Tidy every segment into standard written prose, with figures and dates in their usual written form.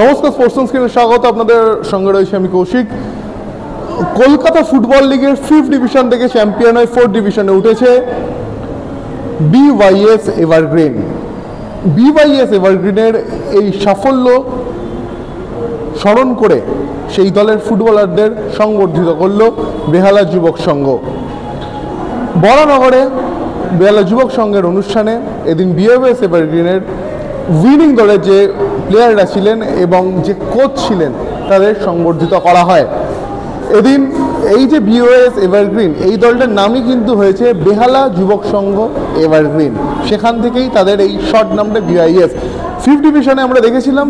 নমস্কার, স্পোর্টস স্ক্রিনে স্বাগত। আপনাদের সঙ্গে রয়েছে আমি কৌশিক। কলকাতা ফুটবল লিগের 5th ডিভিশন থেকে চ্যাম্পিয়ন হয়ে 4th ডিভিশনে উঠেছে BYS এভারগ্রিন। BYS এভারগ্রিনের এই সাফল্য স্মরণ করে সেই দলের ফুটবলারদের সংবর্ধিত করল বেহালা যুবক সংঘ। বরানগরে বেহালা যুবক সংঘের অনুষ্ঠানে এদিন BYS এভারগ্রিনের উইনিং দলের যে প্লেয়াররা ছিলেন এবং যে কোচ ছিলেন তাদের সংবর্ধিত করা হয়। এদিন এই যে BYS এভারগ্রিন, এই দলটার নামই কিন্তু হয়েছে বেহালা যুবক সংঘ এভারগ্রিন। সেখান থেকেই তাদের এই শর্ট নামটা BYS। 5th ডিভিশনে আমরা দেখেছিলাম,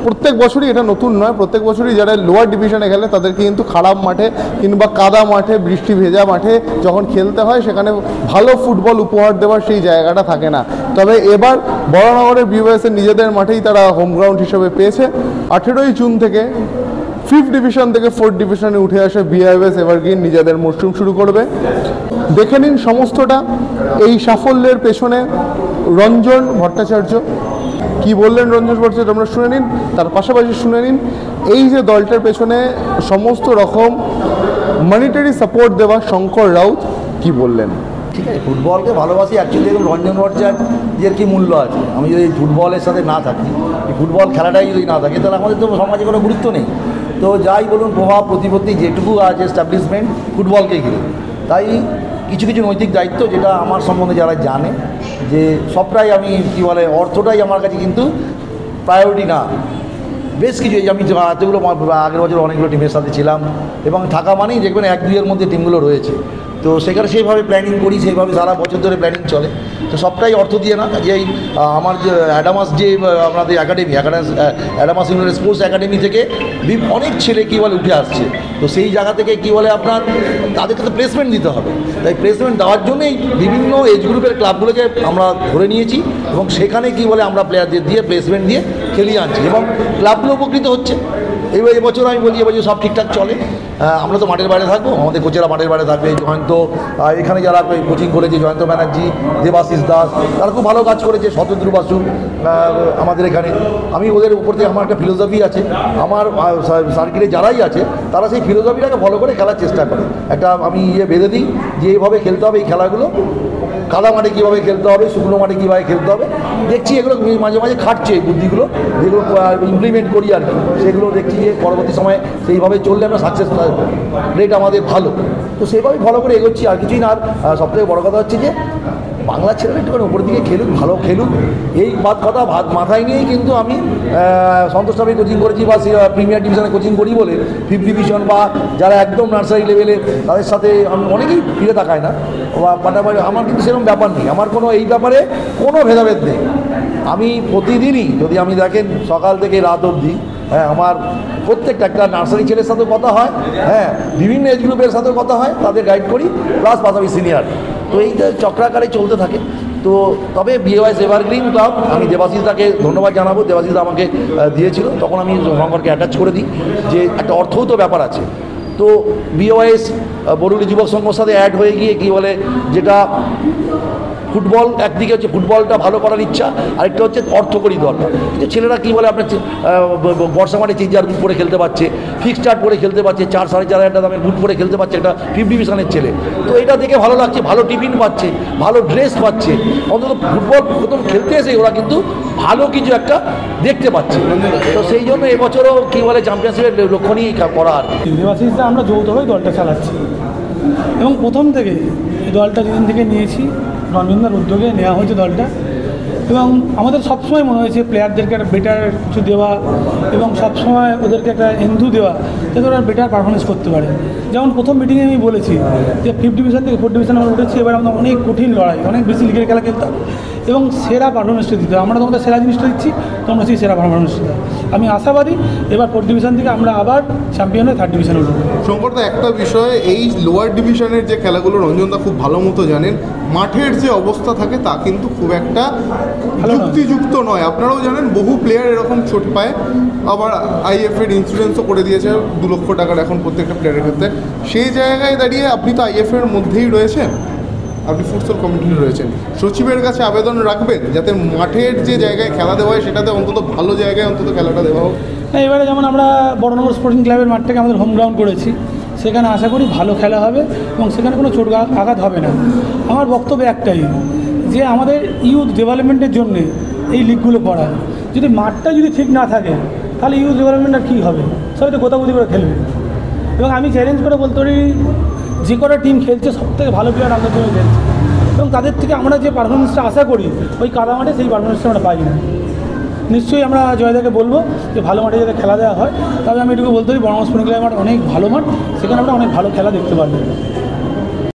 প্রত্যেক বছরই এটা নতুন নয়, প্রত্যেক বছরই যারা লোয়ার ডিভিশনে খেলে তাদেরকে কিন্তু খারাপ মাঠে কিংবা কাদা মাঠে, বৃষ্টি ভেজা মাঠে যখন খেলতে হয় সেখানে ভালো ফুটবল উপহার দেওয়ার সেই জায়গাটা থাকে না। তবে এবার বরানগরের BYS এর নিজেদের মাঠেই তারা হোম গ্রাউন্ড হিসেবে পেয়েছে। 18ই জুন থেকে 5th ডিভিশন থেকে 4th ডিভিশনে উঠে আসে BYS এভারগ্রিন নিজেদের মরশুম শুরু করবে। দেখে নিন সমস্তটা। এই সাফল্যের পেছনে রঞ্জন ভট্টাচার্য কি বললেন, রঞ্জন ভট্টাচার্য আমরা শুনে নিন। তার পাশাপাশি শুনে নিন এই যে দলটার পেছনে সমস্ত রকম মনিটারি সাপোর্ট দেওয়া শঙ্কর রাউত কি বললেন। ঠিক আছে, ফুটবলকে ভালোবাসি অ্যাকচুয়ালি। দেখুন, রঞ্জন ভট্টাচার্যের কি মূল্য আছে? আমি যদি ফুটবলের সাথে না থাকি, ফুটবল খেলাটাই যদি না থাকে, তাহলে আমাদের তো সমাজে কোনো গুরুত্ব নেই। তো যাই বলুন, প্রভাব প্রতিপত্তি যেটুকু আছে এস্টাবলিশমেন্ট ফুটবলকে ঘিরে, তাই কিছু কিছু নৈতিক দায়িত্ব যেটা আমার সম্বন্ধে যারা জানে যে সবটাই আমি কী বলে অর্থটাই আমার কাছে কিন্তু প্রায়োরিটি না। বেশ কিছু আমি এতগুলো আগের বছর অনেকগুলো টিমের সাথে ছিলাম এবং থাকা মানেই দেখবেন 1-2-এর মধ্যে টিমগুলো রয়েছে। তো সেখানে সেইভাবে প্ল্যানিং করি, সেইভাবে সারা বছর ধরে প্ল্যানিং চলে। তো সবটাই অর্থ দিয়ে না, যে আমার যে অ্যাডামাস যে আপনাদের academy, Adamas union sports academy থেকে অনেক ছেলে কী বলে উঠে আসছে। তো সেই জায়গা থেকে কী বলে আপনার তাদেরকে তো প্লেসমেন্ট দিতে হবে। তাই প্লেসমেন্ট দেওয়ার জন্যই বিভিন্ন এজ গ্রুপের ক্লাবগুলোকে আমরা ধরে নিয়েছি এবং সেখানে কী বলে আমরা প্লেয়ারদের দিয়ে প্লেসমেন্ট দিয়ে খেলিয়ে আনছি এবং ক্লাবগুলো উপকৃত হচ্ছে। এবছর আমি বলি এবছর সব ঠিকঠাক চলে। আমরা তো মাঠের বাইরে থাকবো, আমাদের কোচেরা মাঠের বাইরে থাকবে। জয়ন্ত এখানে যারা কোচিং করেছে, জয়ন্ত ব্যানার্জি, দেবাশিস দাস, তারা খুব ভালো কাজ করেছে। শতদ্রু বাসু আমাদের এখানে। আমি ওদের উপর থেকে আমার একটা ফিলোসফি আছে, আমার সার্কিটে যারাই আছে তারা সেই ফিলোসফিটাকে ফলো করে খেলার চেষ্টা করে। একটা আমি বেঁধে দিই যে এইভাবে খেলতে হবে এই খেলাগুলো, কাদা মাঠে কীভাবে খেলতে হবে, শুকনো মাঠে কীভাবে খেলতে হবে। দেখছি এগুলো মাঝে মাঝে খাটছে এই বুদ্ধিগুলো, যেগুলো ইমপ্লিমেন্ট করি আর কি, সেগুলো দেখছি যে পরবর্তী সময়ে সেইভাবে চললে আমরা সাকসেস রেট আমাদের ভালো। তো সেইভাবেই ফলো করে এগোচ্ছি, আর কিছুই না। আর সবথেকে বড় কথা হচ্ছে যে বাংলা ছেলেরা একটুখানি উপরের দিকে খেলুক, ভালো খেলুক, এই কথা মাথায় নিয়েই কিন্তু আমি সন্তোষ ট্রফি কোচিং করেছি বা প্রিমিয়ার ডিভিশনে কোচিং করি বলে 5th ডিভিশন বা যারা একদম নার্সারি লেভেলে তাদের সাথে আমি অনেকেই ফিরে তাকায় না। পাটাপাটি আমার কিন্তু সেরকম ব্যাপার নেই, আমার কোনো এই ব্যাপারে কোনো ভেদাভেদ নেই। আমি প্রতিদিনই যদি আমি দেখেন সকাল থেকে রাত অবধি, হ্যাঁ, আমার প্রত্যেকটা একটা নার্সারি ছেলের সাথেও কথা হয়, হ্যাঁ, বিভিন্ন এজ গ্রুপের সাথেও কথা হয়, তাদের গাইড করি, প্লাস পাশাপাশি সিনিয়র। তো এই চক্রাকারে চলতে থাকে। তো তবে BYS এভারগ্রিন ক্লাব, আমি দেবাশিসদাকে ধন্যবাদ জানাবো। দেবাশিসদা আমাকে দিয়েছিল, তখন আমি শঙ্করকে অ্যাটাচ করে দিই যে একটা অর্থও তো ব্যাপার আছে। তো BYS বরুলি যুবক সংঘর সাথে অ্যাড হয়ে গিয়ে কী বলে, যেটা ফুটবল একদিকে হচ্ছে ফুটবলটা ভালো করার ইচ্ছা, আরেকটা হচ্ছে অর্থ করি দরকার। কিন্তু ছেলেরা কী বলে আপনার বর্ষা মাঠে চেঞ্জার বুট পরে খেলতে পারছে, ফিক্সড চার্ট পরে খেলতে পারছে, 4-4.5 দামের বুট পরে খেলতে পারছে একটা 5th ডিভিশনের ছেলে। তো এটা দেখে ভালো লাগছে, ভালো টিফিন পাচ্ছে, ভালো ড্রেস পাচ্ছে। অন্তত ফুটবল প্রথম খেলতে এসে ওরা কিন্তু ভালো কিছু একটা দেখতে পাচ্ছে। তো সেই জন্য এবছরও কী বলে চ্যাম্পিয়নশিপের লক্ষ্য নিয়েই করা আর কি। দেবাশিসরা আমরা যৌথভাবে দলটা চালাচ্ছি এবং প্রথম থেকে এই দলটা যেদিন থেকে নিয়েছি, রঞ্জনদার উদ্যোগে নেওয়া হয়েছে দলটা, এবং আমাদের সবসময় মনে হয়েছে প্লেয়ারদেরকে একটা বেটার কিছু দেওয়া এবং সবসময় ওদেরকে একটা এন্ধু দেওয়া যাতে ওরা বেটার পারফরমেন্স করতে পারে। যেমন প্রথম মিটিংয়ে আমি বলেছি যে 5th ডিভিশন থেকে 4th ডিভিশনে আমরা উঠেছি, এবার আমরা অনেক কঠিন লড়াই, অনেক বেশি লিগের খেলা খেলতাম এবং সেরা পারফরমেন্সটা দিতে হবে। আমরা তোমাদের সেরা জিনিসটা দিচ্ছি, তোমরা সেই সেরা পারফরমেন্সটা দাও। আমি আশাবাদী এবার 4th ডিভিশন থেকে আমরা আবার চ্যাম্পিয়ন হয়ে 3rd ডিভিশনে উঠব। শঙ্করদা, একটা বিষয়, এই লোয়ার ডিভিশনের যে খেলাগুলো রঞ্জনদা খুব ভালো মতো জানেন, মাঠের যে অবস্থা থাকে তা কিন্তু খুব একটা যুক্তিযুক্ত নয়। আপনারাও জানেন বহু প্লেয়ার এরকম ছোট পায়, আবার IF-এর ইন্স্যুরেন্সও করে দিয়েছে 2 লক্ষ টাকার এখন প্রত্যেকটা প্লেয়ারের ক্ষেত্রে। সেই জায়গায় দাঁড়িয়ে আপনি তো IF-এর মধ্যেই রয়েছেন, আপনি ফুটসল কমিটিতে রয়েছেন, সচিবের কাছে আবেদন রাখবেন যাতে মাঠের যে জায়গায় খেলা দেওয়া হয় সেটাতে অন্তত ভালো জায়গায় অন্তত খেলাটা দেওয়া হোক? না, এবারে যেমন আমরা বড়নগর স্পোর্টিং ক্লাবের মাঠটাকে আমাদের হোম গ্রাউন্ড করেছি, সেখানে আশা করি ভালো খেলা হবে এবং সেখানে কোনো চোট আঘাত হবে না। আমার বক্তব্য একটাই, যে আমাদের ইউথ ডেভেলপমেন্টের জন্যে এই লিগগুলো করা, যদি মাঠটা যদি ঠিক না থাকে তাহলে ইউথ ডেভেলপমেন্ট আর কী হবে? সবাই তো গোতাগুতি করে খেলবে। এবং আমি চ্যালেঞ্জ করে বলতে পারি, যে কটা টিম খেলছে সবথেকে ভালো প্লেয়ার আমাদের জন্য খেলছে, এবং তাদের থেকে আমরা যে পারফরমেন্সটা আশা করি ওই কাদা মাঠে সেই পারফরমেন্সটা আমরা পাই না। নিশ্চয়ই আমরা জয়দাকে বলবো যে ভালো মাঠে যাতে খেলা দেওয়া হয়। তবে আমি এটুকু বলতে পারি বড়নগর স্পোর্টিং ক্লাবের মাঠ অনেক ভালো মাঠ, সেখানে আমরা অনেক ভালো খেলা দেখতে পারবো।